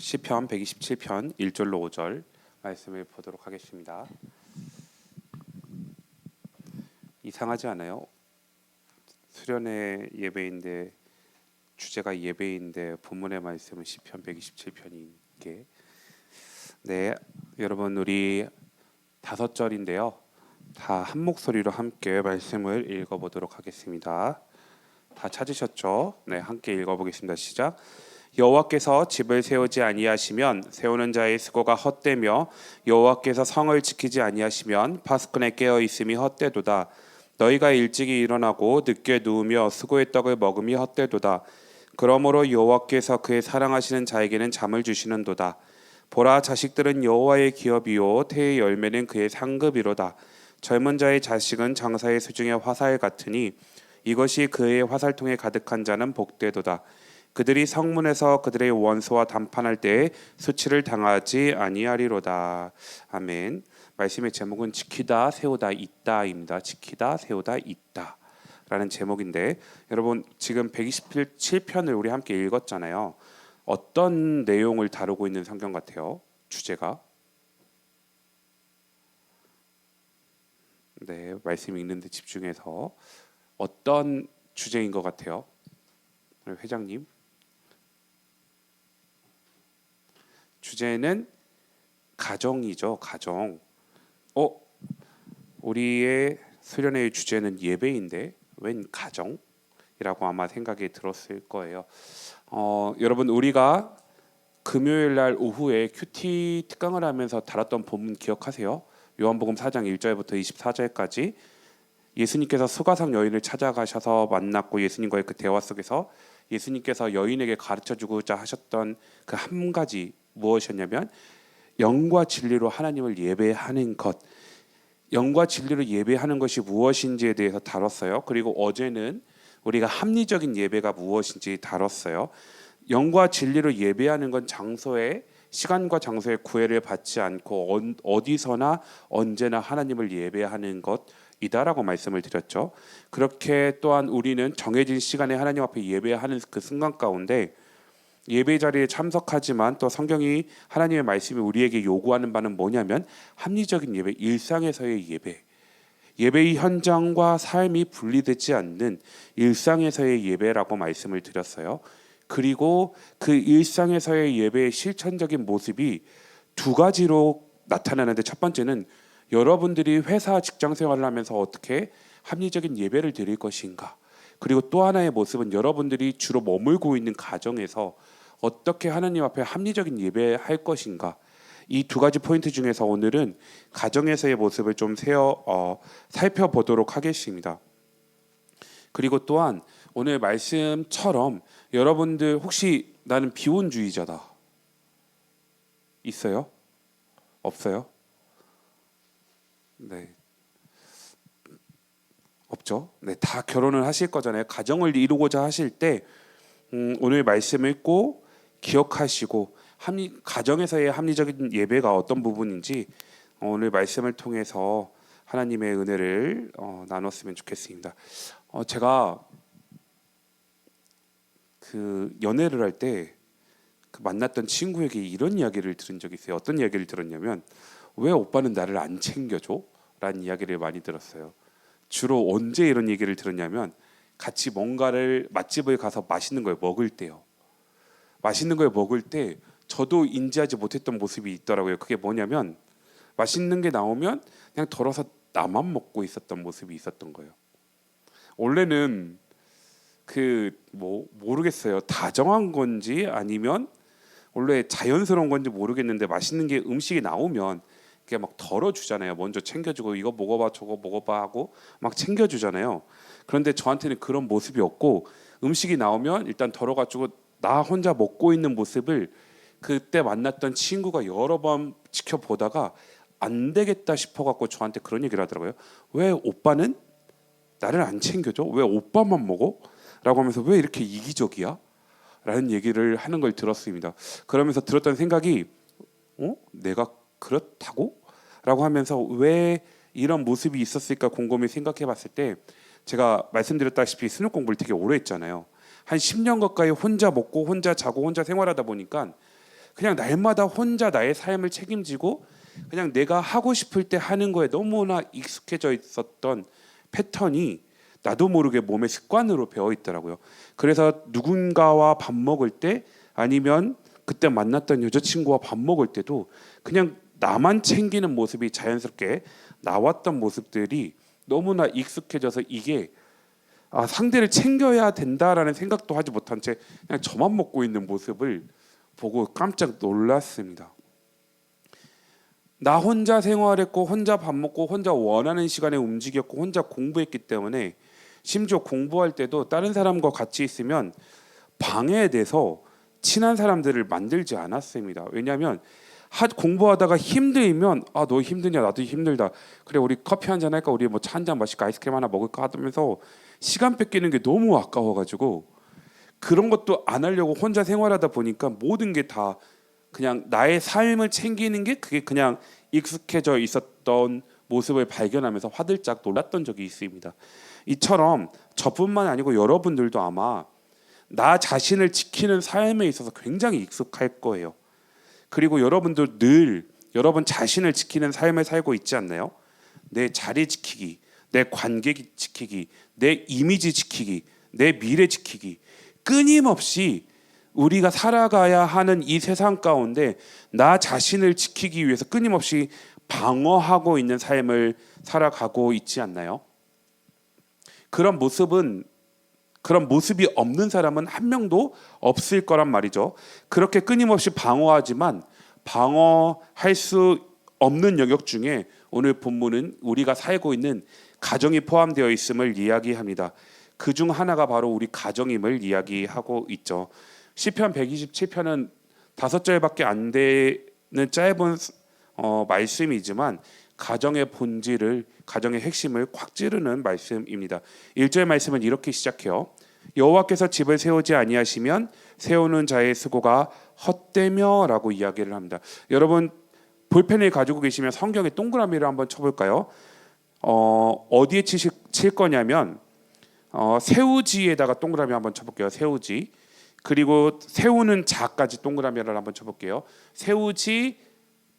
시편 127편 1절로 5절 말씀을 보도록 하겠습니다. 이상하지 않아요? 수련회 예배인데 주제가 예배인데 본문의 말씀은 시편 127편인 게 네, 여러분 우리 5절인데요. 다 한 목소리로 함께 말씀을 읽어보도록 하겠습니다. 다 찾으셨죠? 네, 함께 읽어보겠습니다. 시작. 여호와께서 집을 세우지 아니하시면 세우는 자의 수고가 헛되며 여호와께서 성을 지키지 아니하시면 파수꾼의 깨어 있음이 헛되도다. 너희가 일찍이 일어나고 늦게 누우며 수고의 떡을 먹음이 헛되도다. 그러므로 여호와께서 그의 사랑하시는 자에게는 잠을 주시는도다. 보라, 자식들은 여호와의 기업이요 태의 열매는 그의 상급이로다. 젊은 자의 자식은 장사의 수중의 화살 같으니 이것이 그의 화살통에 가득한 자는 복되도다. 그들이 성문에서 그들의 원수와 담판할 때에 수치를 당하지 아니하리로다. 아멘. 말씀의 제목은 지키다 세우다 있다입니다. 지키다 세우다 있다 라는 제목인데, 여러분 지금 127편을 우리 함께 읽었잖아요. 어떤 내용을 다루고 있는 성경 같아요? 주제가? 네, 말씀 읽는데 집중해서 어떤 주제인 것 같아요? 회장님, 주제는 가정이죠. 가정. 우리의 수련회의 주제는 예배인데 웬 가정이라고 아마 생각이 들었을 거예요. 여러분 우리가 금요일 날 오후에 큐티 특강을 하면서 다뤘던 본문 기억하세요? 요한복음 4장 1절부터 24절까지 예수님께서 수가성 여인을 찾아가셔서 만났고, 예수님과의 그 대화 속에서 예수님께서 여인에게 가르쳐주고자 하셨던 그 한 가지 무엇이었냐면 영과 진리로 하나님을 예배하는 것. 영과 진리로 예배하는 것이 무엇인지에 대해서 다뤘어요. 그리고 어제는 우리가 합리적인 예배가 무엇인지 다뤘어요. 영과 진리로 예배하는 건 시간과 장소에 구애를 받지 않고 어디서나 언제나 하나님을 예배하는 것이다라고 말씀을 드렸죠. 그렇게 또한 우리는 정해진 시간에 하나님 앞에 예배하는 그 순간 가운데 예배 자리에 참석하지만 또 성경이 하나님의 말씀이 우리에게 요구하는 바는 뭐냐면 합리적인 예배, 일상에서의 예배, 예배의 현장과 삶이 분리되지 않는 일상에서의 예배라고 말씀을 드렸어요. 그리고 그 일상에서의 예배의 실천적인 모습이 두 가지로 나타나는데, 첫 번째는 여러분들이 회사 직장 생활을 하면서 어떻게 합리적인 예배를 드릴 것인가, 그리고 또 하나의 모습은 여러분들이 주로 머물고 있는 가정에서 어떻게 하나님 앞에 합리적인 예배할 것인가. 이 두 가지 포인트 중에서 오늘은 가정에서의 모습을 좀 살펴보도록 하겠습니다. 그리고 또한 오늘 말씀처럼 여러분들 혹시 나는 비혼주의자다 있어요? 없어요? 네, 없죠. 네, 다 결혼을 하실 거잖아요. 가정을 이루고자 하실 때 오늘 말씀을 꼭 기억하시고 가정에서의 합리적인 예배가 어떤 부분인지 오늘 말씀을 통해서 하나님의 은혜를 나눴으면 좋겠습니다. 제가 그 연애를 할 때 그 만났던 친구에게 이런 이야기를 들은 적이 있어요. 어떤 이야기를 들었냐면, 왜 오빠는 나를 안 챙겨줘? 라는 이야기를 많이 들었어요. 주로 언제 이런 얘기를 들었냐면 같이 뭔가를 맛집을 가서 맛있는 걸 먹을 때요. 맛있는 걸 먹을 때 저도 인지하지 못했던 모습이 있더라고요. 그게 뭐냐면 맛있는 게 나오면 그냥 덜어서 나만 먹고 있었던 모습이 있었던 거예요. 원래는 모르겠어요. 다정한 건지 아니면 원래 자연스러운 건지 모르겠는데, 맛있는 게 음식이 나오면 그게 막 덜어주잖아요. 먼저 챙겨주고 이거 먹어봐 저거 먹어봐 하고 막 챙겨주잖아요. 그런데 저한테는 그런 모습이 없고, 음식이 나오면 일단 덜어가지고 나 혼자 먹고 있는 모습을 그때 만났던 친구가 여러 번 지켜보다가 안 되겠다 싶어갖고 저한테 그런 얘기를 하더라고요. 왜 오빠는 나를 안 챙겨줘? 왜 오빠만 먹어? 라고 하면서 왜 이렇게 이기적이야? 라는 얘기를 하는 걸 들었습니다. 그러면서 들었던 생각이 내가 그렇다고? 라고 하면서 왜 이런 모습이 있었을까 곰곰이 생각해 봤을 때, 제가 말씀드렸다시피 수능 공부를 되게 오래 했잖아요. 한 10년 가까이 혼자 먹고 혼자 자고 혼자 생활하다 보니까 그냥 날마다 혼자 나의 삶을 책임지고 그냥 내가 하고 싶을 때 하는 거에 너무나 익숙해져 있었던 패턴이 나도 모르게 몸의 습관으로 배어 있더라고요. 그래서 누군가와 밥 먹을 때 아니면 그때 만났던 여자친구와 밥 먹을 때도 그냥 나만 챙기는 모습이 자연스럽게 나왔던 모습들이 너무나 익숙해져서 이게 상대를 챙겨야 된다라는 생각도 하지 못한 채 그냥 저만 먹고 있는 모습을 보고 깜짝 놀랐습니다. 나 혼자 생활했고 혼자 밥 먹고 혼자 원하는 시간에 움직였고 혼자 공부했기 때문에 심지어 공부할 때도 다른 사람과 같이 있으면 방해돼서 친한 사람들을 만들지 않았습니다. 왜냐하면 공부하다가 힘들면 너 힘드냐 나도 힘들다 그래 우리 커피 한잔 할까 우리 뭐 차 한잔 마실까 아이스크림 하나 먹을까 하면서 시간 뺏기는 게 너무 아까워가지고 그런 것도 안 하려고 혼자 생활하다 보니까 모든 게 다 그냥 나의 삶을 챙기는 게 그게 그냥 익숙해져 있었던 모습을 발견하면서 화들짝 놀랐던 적이 있습니다. 이처럼 저뿐만 아니고 여러분들도 아마 나 자신을 지키는 삶에 있어서 굉장히 익숙할 거예요. 그리고 여러분도 늘 여러분 자신을 지키는 삶을 살고 있지 않나요? 내 자리 지키기, 내 관계 지키기, 내 이미지 지키기, 내 미래 지키기 끊임없이 우리가 살아가야 하는 이 세상 가운데 나 자신을 지키기 위해서 끊임없이 방어하고 있는 삶을 살아가고 있지 않나요? 그런 모습이 없는 사람은 한 명도 없을 거란 말이죠. 그렇게 끊임없이 방어하지만 방어할 수 없는 영역 중에 오늘 본문은 우리가 살고 있는 가정이 포함되어 있음을 이야기합니다. 그 중 하나가 바로 우리 가정임을 이야기하고 있죠. 시편 127편은 5절밖에 안 되는 짧은 말씀이지만 가정의 본질을 가정의 핵심을 꽉 찌르는 말씀입니다. 1절 말씀은 이렇게 시작해요. 여호와께서 집을 세우지 아니하시면 세우는 자의 수고가 헛되며라고 이야기를 합니다. 여러분 볼펜을 가지고 계시면 성경에 동그라미를 한번 쳐볼까요? 어디에 칠 거냐면 세우지에다가 동그라미 한번 쳐볼게요. 세우지. 그리고 세우는 자까지 동그라미를 한번 쳐볼게요. 세우지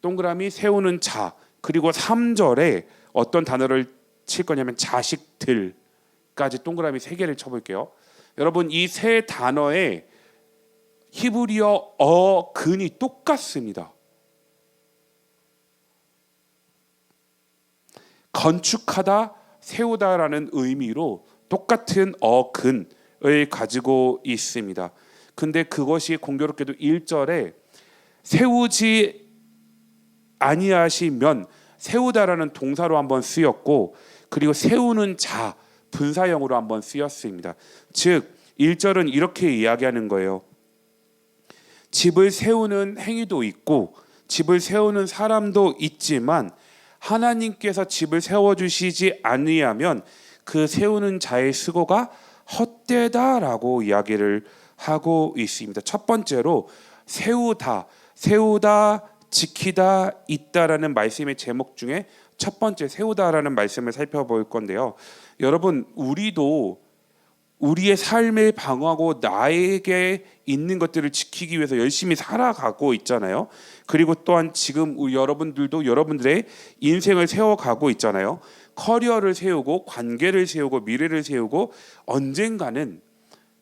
동그라미 세우는 자. 그리고 3절에 어떤 단어를 칠 거냐면 자식들까지 동그라미 3개를 쳐볼게요. 여러분 이 세 단어의 히브리어 근이 똑같습니다. 건축하다, 세우다라는 의미로 똑같은 근을 가지고 있습니다. 근데 그것이 공교롭게도 1절에 세우지 아니하시면 세우다라는 동사로 한번 쓰였고 그리고 세우는 자 분사형으로 한번 쓰였습니다. 즉 1절은 이렇게 이야기하는 거예요. 집을 세우는 행위도 있고 집을 세우는 사람도 있지만 하나님께서 집을 세워주시지 아니하면 그 세우는 자의 수고가 헛되다라고 이야기를 하고 있습니다. 첫 번째로 세우다, 지키다, 있다라는 말씀의 제목 중에 첫 번째 세우다라는 말씀을 살펴볼 건데요. 여러분 우리도 우리의 삶을 방어하고 나에게 있는 것들을 지키기 위해서 열심히 살아가고 있잖아요. 그리고 또한 지금 여러분들도 여러분들의 인생을 세워가고 있잖아요. 커리어를 세우고 관계를 세우고 미래를 세우고 언젠가는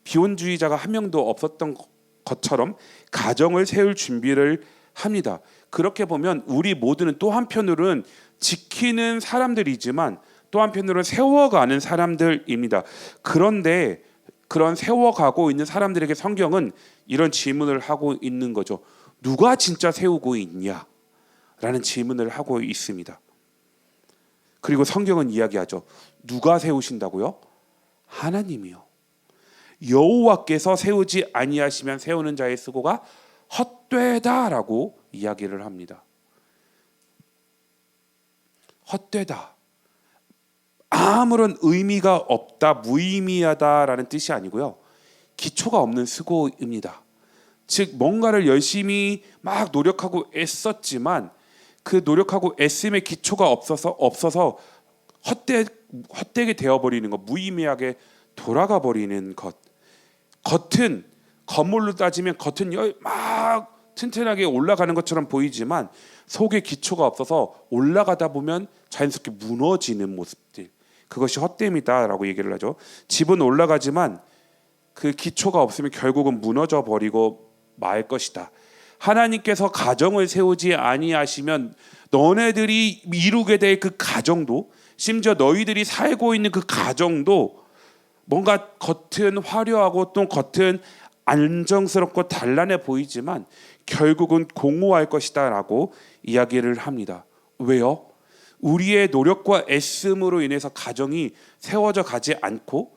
비혼주의자가 한 명도 없었던 것처럼 가정을 세울 준비를 합니다. 그렇게 보면 우리 모두는 또 한편으로는 지키는 사람들이지만 또 한편으로는 세워가는 사람들입니다. 그런데 그런 세워가고 있는 사람들에게 성경은 이런 질문을 하고 있는 거죠. 누가 진짜 세우고 있냐? 라는 질문을 하고 있습니다. 그리고 성경은 이야기하죠. 누가 세우신다고요? 하나님이요. 여호와께서 세우지 아니하시면 세우는 자의 수고가 헛되다라고 이야기를 합니다. 헛되다. 아무런 의미가 없다, 무의미하다라는 뜻이 아니고요. 기초가 없는 수고입니다. 즉 뭔가를 열심히 막 노력하고 애썼지만 그 노력하고 애씀의 기초가 없어서 헛되게 되어버리는 것, 무의미하게 돌아가 버리는 것. 겉은 건물로 따지면 겉은 막 튼튼하게 올라가는 것처럼 보이지만 속에 기초가 없어서 올라가다 보면 자연스럽게 무너지는 모습들, 그것이 헛됨이다라고 얘기를 하죠. 집은 올라가지만 그 기초가 없으면 결국은 무너져 버리고 말 것이다. 하나님께서 가정을 세우지 아니하시면 너네들이 이루게 될 그 가정도, 심지어 너희들이 살고 있는 그 가정도 뭔가 겉은 화려하고 또 겉은 안정스럽고 단란해 보이지만 결국은 공허할 것이다 라고 이야기를 합니다. 왜요? 우리의 노력과 애씀으로 인해서 가정이 세워져 가지 않고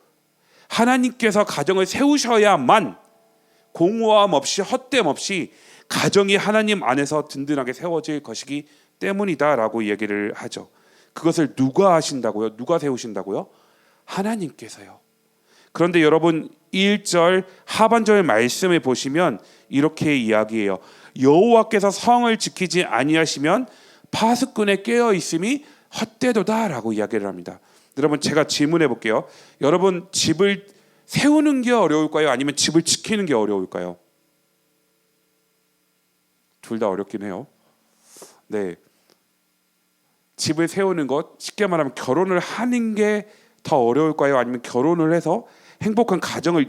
하나님께서 가정을 세우셔야만 공허함 없이 헛됨 없이 가정이 하나님 안에서 든든하게 세워질 것이기 때문이다 라고 얘기를 하죠. 그것을 누가 하신다고요? 누가 세우신다고요? 하나님께서요. 그런데 여러분 1절 하반절 말씀을 보시면 이렇게 이야기해요. 여호와께서 성을 지키지 아니하시면 파수꾼에 깨어 있음이 헛되도다 라고 이야기를 합니다. 여러분 제가 질문해 볼게요. 여러분 집을 세우는 게 어려울까요? 아니면 집을 지키는 게 어려울까요? 둘 다 어렵긴 해요. 네, 집을 세우는 것, 쉽게 말하면 결혼을 하는 게 더 어려울까요? 아니면 결혼을 해서 행복한 가정을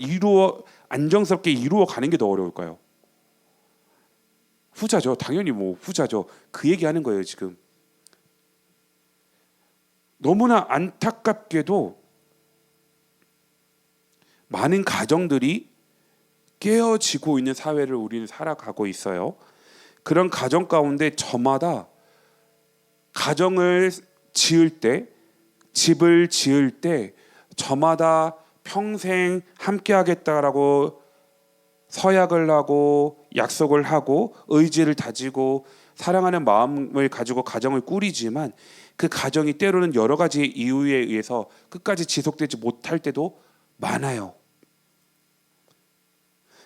안정스럽게 이루어 가는 게 더 어려울까요? 후자죠. 당연히 후자죠. 그 얘기하는 거예요 지금. 너무나 안타깝게도 많은 가정들이 깨어지고 있는 사회를 우리는 살아가고 있어요. 그런 가정 가운데 저마다 가정을 지을 때, 집을 지을 때 저마다 평생 함께 하겠다라고 서약을 하고 약속을 하고 의지를 다지고 사랑하는 마음을 가지고 가정을 꾸리지만 그 가정이 때로는 여러 가지 이유에 의해서 끝까지 지속되지 못할 때도 많아요.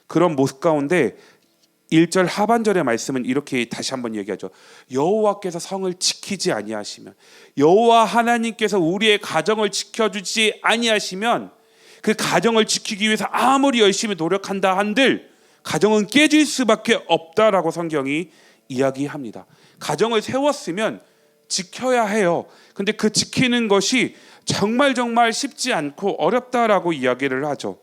그런 모습 가운데 1절 하반절의 말씀은 이렇게 다시 한번 얘기하죠. 여호와께서 성을 지키지 아니하시면, 여호와 하나님께서 우리의 가정을 지켜주지 아니하시면 그 가정을 지키기 위해서 아무리 열심히 노력한다 한들 가정은 깨질 수밖에 없다라고 성경이 이야기합니다. 가정을 세웠으면 지켜야 해요. 근데 그 지키는 것이 정말 쉽지 않고 어렵다라고 이야기를 하죠.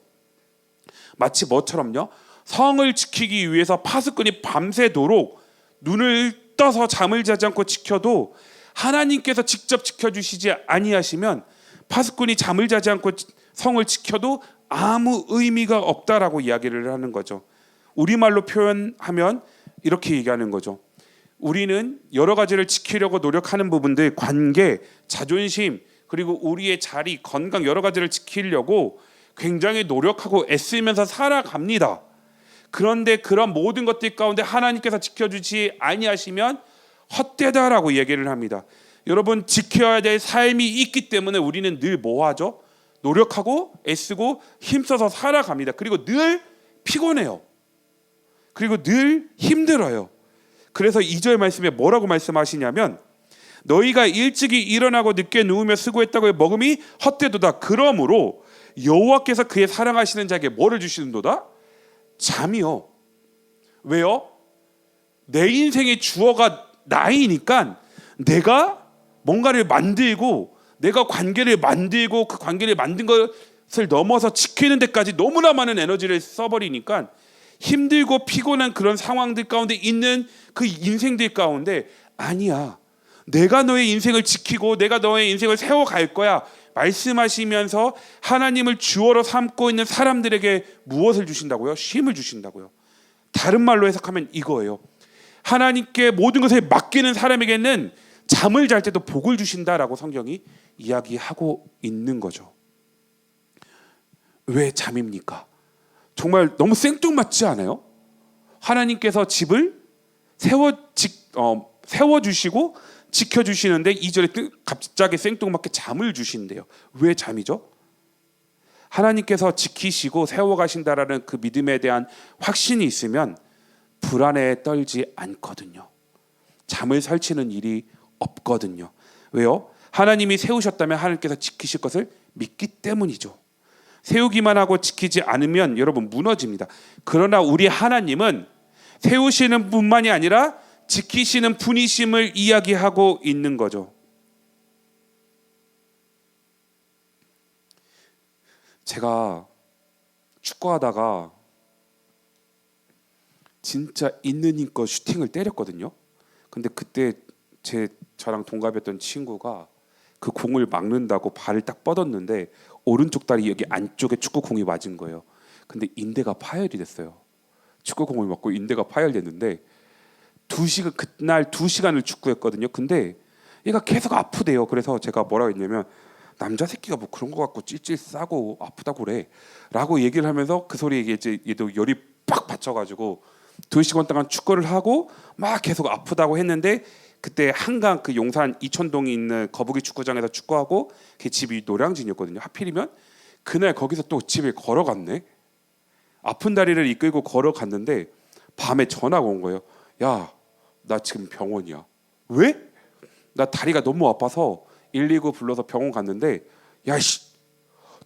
마치 뭐처럼요? 성을 지키기 위해서 파수꾼이 밤새도록 눈을 떠서 잠을 자지 않고 지켜도 하나님께서 직접 지켜주시지 아니하시면 파수꾼이 잠을 자지 않고 성을 지켜도 아무 의미가 없다라고 이야기를 하는 거죠. 우리말로 표현하면 이렇게 얘기하는 거죠. 우리는 여러 가지를 지키려고 노력하는 부분들, 관계, 자존심, 그리고 우리의 자리, 건강 여러 가지를 지키려고 굉장히 노력하고 애쓰면서 살아갑니다. 그런데 그런 모든 것들 가운데 하나님께서 지켜주지 아니하시면 헛되다라고 얘기를 합니다. 여러분 지켜야 될 삶이 있기 때문에 우리는 늘 뭐하죠? 노력하고 애쓰고 힘써서 살아갑니다. 그리고 늘 피곤해요. 그리고 늘 힘들어요. 그래서 2절 말씀에 뭐라고 말씀하시냐면 너희가 일찍이 일어나고 늦게 누우며 수고했다고 먹음이 헛되도다. 그러므로 여호와께서 그의 사랑하시는 자에게 뭐를 주시는도다? 잠이요. 왜요? 내 인생의 주어가 나이니까 내가 뭔가를 만들고 내가 관계를 만들고 그 관계를 만든 것을 넘어서 지키는 데까지 너무나 많은 에너지를 써버리니까 힘들고 피곤한 그런 상황들 가운데 있는 그 인생들 가운데 아니야, 내가 너의 인생을 지키고 내가 너의 인생을 세워갈 거야 말씀하시면서 하나님을 주어로 삼고 있는 사람들에게 무엇을 주신다고요? 쉼을 주신다고요. 다른 말로 해석하면 이거예요. 하나님께 모든 것을 맡기는 사람에게는 잠을 잘 때도 복을 주신다라고 성경이 이야기하고 있는 거죠. 왜 잠입니까? 정말 너무 생뚱맞지 않아요? 하나님께서 집을 세워주시고 지켜주시는데 2절에 갑자기 생뚱맞게 잠을 주신대요. 왜 잠이죠? 하나님께서 지키시고 세워가신다라는 그 믿음에 대한 확신이 있으면 불안에 떨지 않거든요. 잠을 설치는 일이 없거든요. 왜요? 하나님이 세우셨다면 하나님께서 지키실 것을 믿기 때문이죠. 세우기만 하고 지키지 않으면 여러분 무너집니다. 그러나 우리 하나님은 세우시는 분만이 아니라 지키시는 분이심을 이야기하고 있는 거죠. 제가 축구하다가 진짜 있는 힘껏 슈팅을 때렸거든요. 근데 그때 저랑 동갑이었던 친구가 그 공을 막는다고 발을 딱 뻗었는데 오른쪽 다리 여기 안쪽에 축구공이 맞은 거예요. 근데 인대가 파열이 됐어요. 축구공을 맞고 인대가 파열됐는데 그날 2시간을 축구했거든요. 근데 얘가 계속 아프대요. 그래서 제가 뭐라고 했냐면 남자 새끼가 뭐 그런 거 갖고 찔찔 싸고 아프다고 그래 라고 얘기를 하면서 그 소리에 이제 얘도 열이 빡 받쳐가지고 2시간 동안 축구를 하고 막 계속 아프다고 했는데 그때 한강 그 용산 이천동에 있는 거북이 축구장에서 축구하고 그 집이 노량진이었거든요. 하필이면 그날 거기서 또 집에 걸어갔네. 아픈 다리를 이끌고 걸어갔는데 밤에 전화가 온 거예요. 야, 나 지금 병원이야. 왜? 나 다리가 너무 아파서 119 불러서 병원 갔는데 야씨,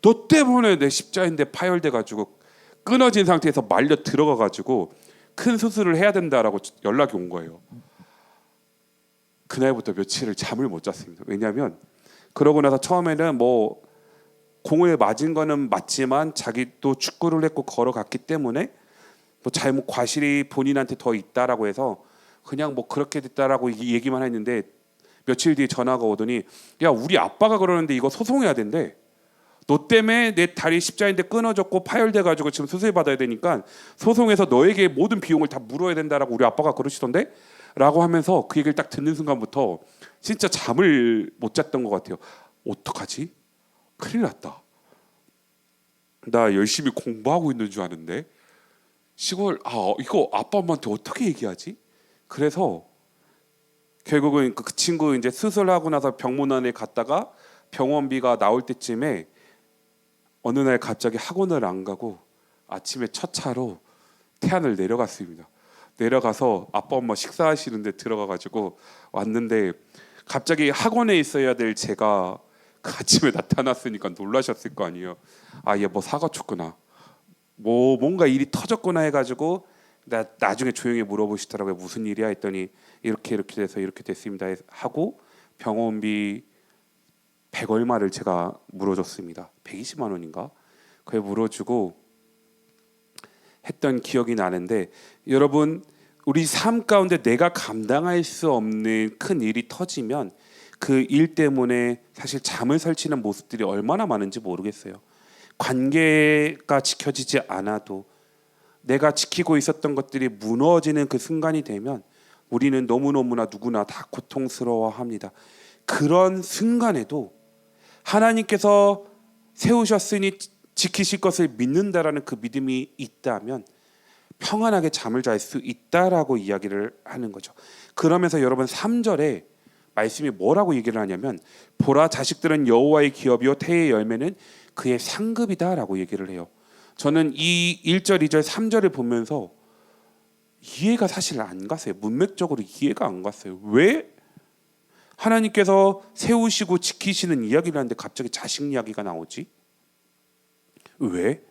너 때문에 내 십자인대 파열돼가지고 끊어진 상태에서 말려 들어가가지고 큰 수술을 해야 된다라고 연락이 온 거예요. 그날부터 며칠을 잠을 못 잤습니다. 왜냐하면 그러고 나서 처음에는 뭐 공을 맞은 거는 맞지만 자기도 축구를 했고 걸어갔기 때문에 뭐 잘못 과실이 본인한테 더 있다라고 해서 그냥 뭐 그렇게 됐다라고 얘기만 했는데 며칠 뒤에 전화가 오더니 야, 우리 아빠가 그러는데 이거 소송해야 된대. 너 때문에 내 다리 십자인대 끊어졌고 파열돼가지고 지금 수술 받아야 되니까 소송해서 너에게 모든 비용을 다 물어야 된다라고 우리 아빠가 그러시던데? 라고 하면서 그 얘기를 딱 듣는 순간부터 진짜 잠을 못 잤던 것 같아요. 어떡하지? 큰일 났다. 나 열심히 공부하고 있는 줄 아는데 이거 아빠 엄마한테 어떻게 얘기하지? 그래서 결국은 그 친구 이제 수술하고 나서 병문안에 갔다가 병원비가 나올 때쯤에 어느 날 갑자기 학원을 안 가고 아침에 첫 차로 태안을 내려갔습니다. 내려가서 아빠 엄마 식사하시는데 들어가가지고 왔는데 갑자기 학원에 있어야 될 제가 그 아침에 나타났으니까 놀라셨을 거 아니에요. 얘 뭐 사고 쳤구나, 뭐 뭔가 일이 터졌구나 해가지고 나중에 조용히 물어보시더라고요. 무슨 일이야 했더니 이렇게 돼서 이렇게 됐습니다 하고 병원비 100 얼마를 제가 물어줬습니다. 120만 원인가? 그걸 물어주고 했던 기억이 나는데, 여러분, 우리 삶 가운데 내가 감당할 수 없는 큰 일이 터지면 그 일 때문에 사실 잠을 설치는 모습들이 얼마나 많은지 모르겠어요. 관계가 지켜지지 않아도 내가 지키고 있었던 것들이 무너지는 그 순간이 되면 우리는 너무너무나 누구나 다 고통스러워합니다. 그런 순간에도 하나님께서 세우셨으니 지키실 것을 믿는다라는 그 믿음이 있다면 평안하게 잠을 잘 수 있다라고 이야기를 하는 거죠. 그러면서 여러분 3절에 말씀이 뭐라고 얘기를 하냐면 보라, 자식들은 여호와의 기업이요 태의 열매는 그의 상급이다라고 얘기를 해요. 저는 이 1절, 2절, 3절을 보면서 이해가 사실 안 갔어요. 문맥적으로 이해가 안 갔어요. 왜 하나님께서 세우시고 지키시는 이야기를 하는데 갑자기 자식 이야기가 나오지? 왜?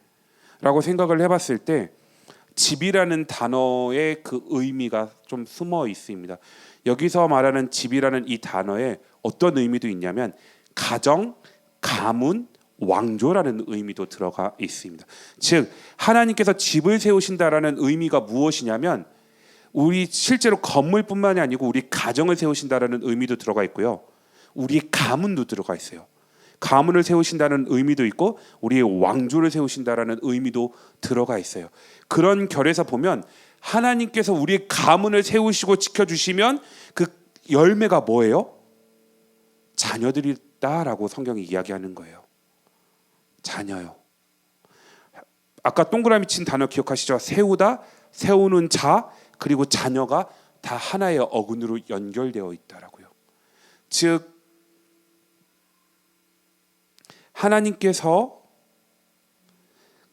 라고 생각을 해봤을 때 집이라는 단어의 그 의미가 좀 숨어 있습니다. 여기서 말하는 집이라는 이 단어에 어떤 의미도 있냐면 가정, 가문, 왕조라는 의미도 들어가 있습니다. 즉 하나님께서 집을 세우신다라는 의미가 무엇이냐면 우리 실제로 건물뿐만이 아니고 우리 가정을 세우신다라는 의미도 들어가 있고요. 우리 가문도 들어가 있어요. 가문을 세우신다는 의미도 있고 우리의 왕조를 세우신다라는 의미도 들어가 있어요. 그런 결에서 보면 하나님께서 우리의 가문을 세우시고 지켜주시면 그 열매가 뭐예요? 자녀들이다라고 성경이 이야기하는 거예요. 자녀요. 아까 동그라미 친 단어 기억하시죠? 세우다, 세우는 자, 그리고 자녀가 다 하나의 어근으로 연결되어 있다라고요. 즉 하나님께서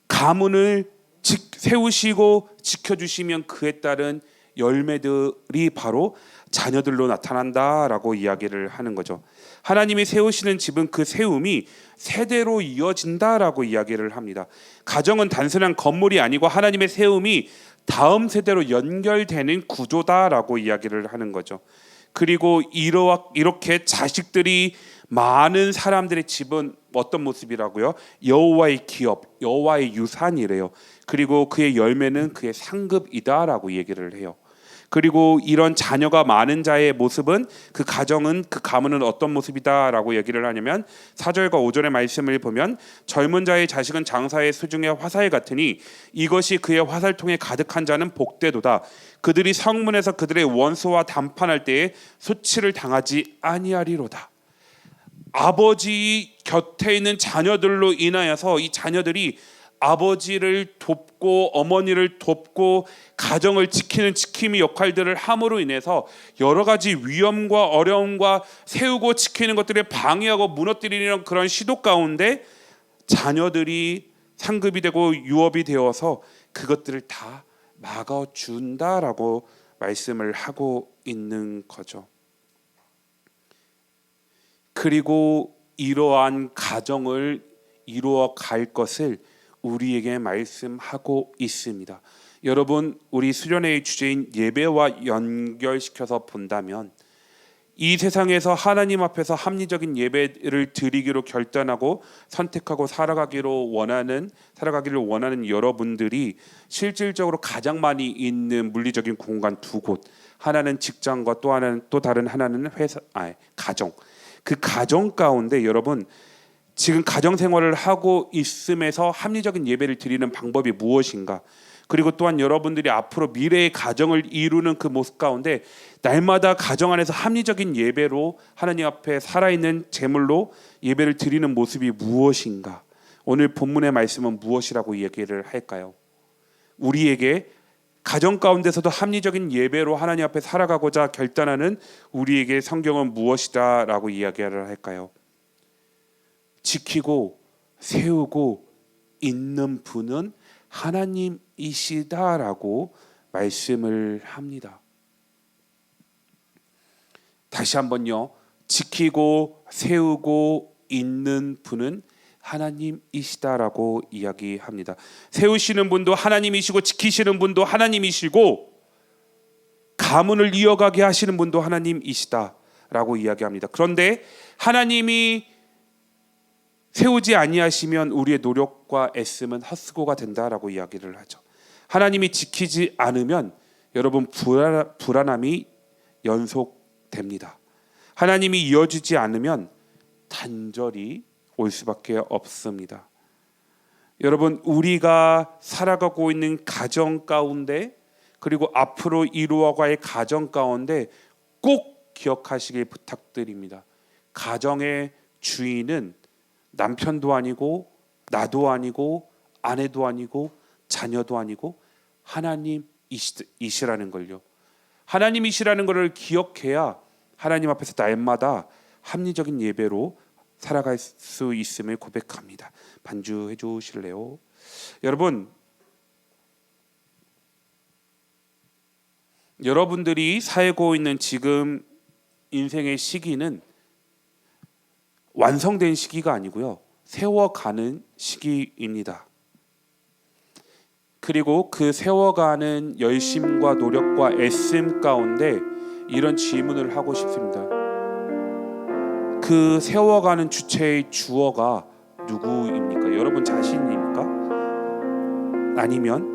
가문을 세우시고 지켜주시면 그에 따른 열매들이 바로 자녀들로 나타난다라고 이야기를 하는 거죠. 하나님이 세우시는 집은 그 세움이 세대로 이어진다라고 이야기를 합니다. 가정은 단순한 건물이 아니고 하나님의 세움이 다음 세대로 연결되는 구조다라고 이야기를 하는 거죠. 그리고 이렇게 자식들이 많은 사람들의 집은 어떤 모습이라고요? 여호와의 기업, 여호와의 유산이래요. 그리고 그의 열매는 그의 상급이다라고 얘기를 해요. 그리고 이런 자녀가 많은 자의 모습은 그 가정은 그 가문은 어떤 모습이다라고 얘기를 하냐면 4절과 5절의 말씀을 보면 젊은 자의 자식은 장사의 수중의 화살 같으니 이것이 그의 화살통에 가득한 자는 복되도다. 그들이 성문에서 그들의 원수와 담판할 때에 소치를 당하지 아니하리로다. 아버지 곁에 있는 자녀들로 인하여서 이 자녀들이 아버지를 돕고 어머니를 돕고 가정을 지킴이 역할들을 함으로 인해서 여러 가지 위험과 어려움과 세우고 지키는 것들을 방해하고 무너뜨리는 그런 시도 가운데 자녀들이 상급이 되고 유업이 되어서 그것들을 다 막아준다라고 말씀을 하고 있는 거죠. 그리고 이러한 가정을 이루어 갈 것을 우리에게 말씀하고 있습니다. 여러분, 우리 수련회의 주제인 예배와 연결시켜서 본다면 이 세상에서 하나님 앞에서 합리적인 예배를 드리기로 결단하고 선택하고 살아가기를 원하는 여러분들이 실질적으로 가장 많이 있는 물리적인 공간 두 곳, 하나는 직장과 또 다른 하나는 가정. 그 가정 가운데 여러분 지금 가정 생활을 하고 있음에서 합리적인 예배를 드리는 방법이 무엇인가? 그리고 또한 여러분들이 앞으로 미래의 가정을 이루는 그 모습 가운데 날마다 가정 안에서 합리적인 예배로 하나님 앞에 살아있는 제물로 예배를 드리는 모습이 무엇인가? 오늘 본문의 말씀은 무엇이라고 얘기를 할까요? 우리에게 가정 가운데서도 합리적인 예배로 하나님 앞에 살아가고자 결단하는 우리에게 성경은 무엇이다 라고 이야기를 할까요? 지키고 세우고 있는 분은 하나님이시다라고 말씀을 합니다. 다시 한번요. 지키고 세우고 있는 분은 하나님이시다라고 이야기합니다. 세우시는 분도 하나님이시고 지키시는 분도 하나님이시고 가문을 이어가게 하시는 분도 하나님이시다라고 이야기합니다. 그런데 하나님이 세우지 아니하시면 우리의 노력과 애씀은 헛수고가 된다라고 이야기를 하죠. 하나님이 지키지 않으면 여러분 불안함이 연속됩니다. 하나님이 이어주지 않으면 단절이 올 수밖에 없습니다. 여러분 우리가 살아가고 있는 가정 가운데 그리고 앞으로 이루어갈 가정 가운데 꼭 기억하시길 부탁드립니다. 가정의 주인은 남편도 아니고 나도 아니고 아내도 아니고 자녀도 아니고 하나님이시라는 걸요. 하나님이시라는 것을 기억해야 하나님 앞에서 날마다 합리적인 예배로 살아갈 수 있음을 고백합니다. 반주해 주실래요? 여러분, 여러분들이 살고 있는 지금 인생의 시기는 완성된 시기가 아니고요. 세워가는 시기입니다. 그리고 그 세워가는 열심과 노력과 애씀 가운데 이런 질문을 하고 싶습니다. 그 세워가는 주체의 주어가 누구입니까? 여러분 자신입니까? 아니면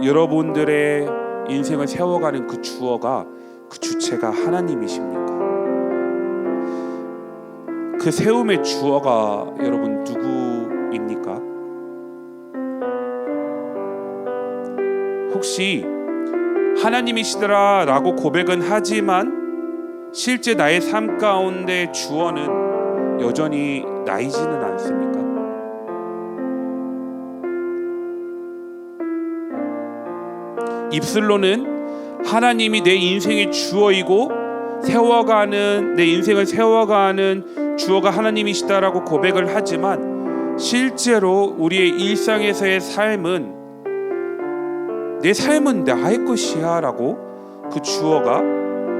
여러분들의 인생을 세워가는 그 주어가 그 주체가 하나님이십니까? 그 세움의 주어가 여러분 누구입니까? 혹시 하나님이시더라라고 고백은 하지만 실제 나의 삶 가운데 주어는 여전히 나이지는 않습니까? 입술로는 하나님이 내 인생의 주어이고 내 인생을 세워가는 주어가 하나님이시다라고 고백을 하지만 실제로 우리의 일상에서의 삶은 내 삶은 나의 것이야 라고 그 주어가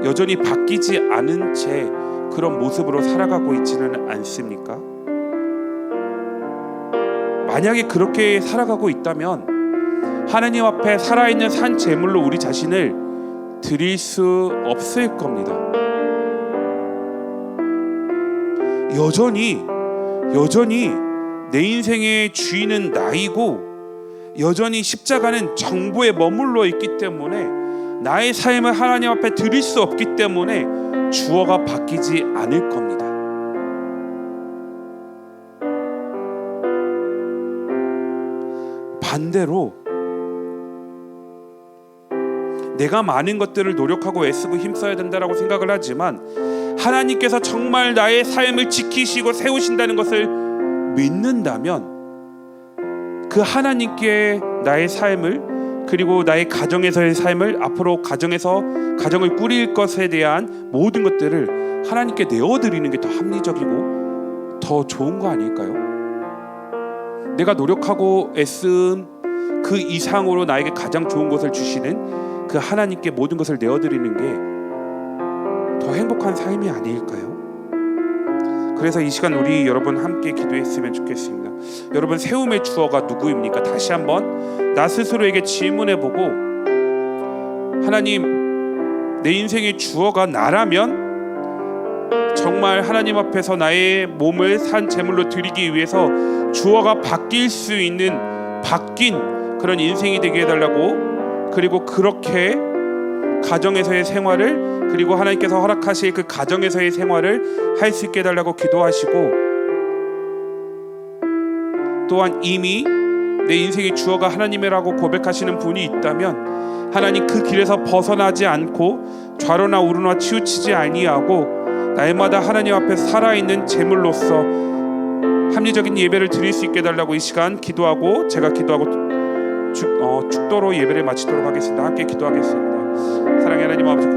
여전히 바뀌지 않은 채 그런 모습으로 살아가고 있지는 않습니까? 만약에 그렇게 살아가고 있다면 하나님 앞에 살아있는 산 제물로 우리 자신을 드릴 수 없을 겁니다. 여전히 내 인생의 주인은 나이고 여전히 십자가는 정부에 머물러 있기 때문에 나의 삶을 하나님 앞에 드릴 수 없기 때문에 주어가 바뀌지 않을 겁니다. 반대로 내가 많은 것들을 노력하고 애쓰고 힘써야 된다라고 생각을 하지만 하나님께서 정말 나의 삶을 지키시고 세우신다는 것을 믿는다면 그 하나님께 나의 삶을 그리고 나의 가정에서의 삶을 앞으로 가정을 꾸릴 것에 대한 모든 것들을 하나님께 내어드리는 게 더 합리적이고 더 좋은 거 아닐까요? 내가 노력하고 애쓴 그 이상으로 나에게 가장 좋은 것을 주시는 그 하나님께 모든 것을 내어드리는 게 더 행복한 삶이 아닐까요? 그래서 이 시간 우리 여러분 함께 기도했으면 좋겠습니다. 여러분, 세움의 주어가 누구입니까? 다시 한번 나 스스로에게 질문해보고, 하나님, 내 인생의 주어가 나라면 정말 하나님 앞에서 나의 몸을 산 제물로 드리기 위해서 주어가 바뀔 수 있는 바뀐 그런 인생이 되게 해달라고, 그리고 그렇게 가정에서의 생활을 그리고 하나님께서 허락하실 그 가정에서의 생활을 할 수 있게 해달라고 기도하시고, 또한 이미 내 인생의 주어가 하나님이라고 고백하시는 분이 있다면 하나님 그 길에서 벗어나지 않고 좌로나 우로나 치우치지 아니하고 날마다 하나님 앞에 살아있는 제물로서 합리적인 예배를 드릴 수 있게 해달라고 이 시간 기도하고, 제가 기도하고 축도로 예배를 마치도록 하겠습니다. 함께 기도하겠습니다. 사랑의 하나님 아버지,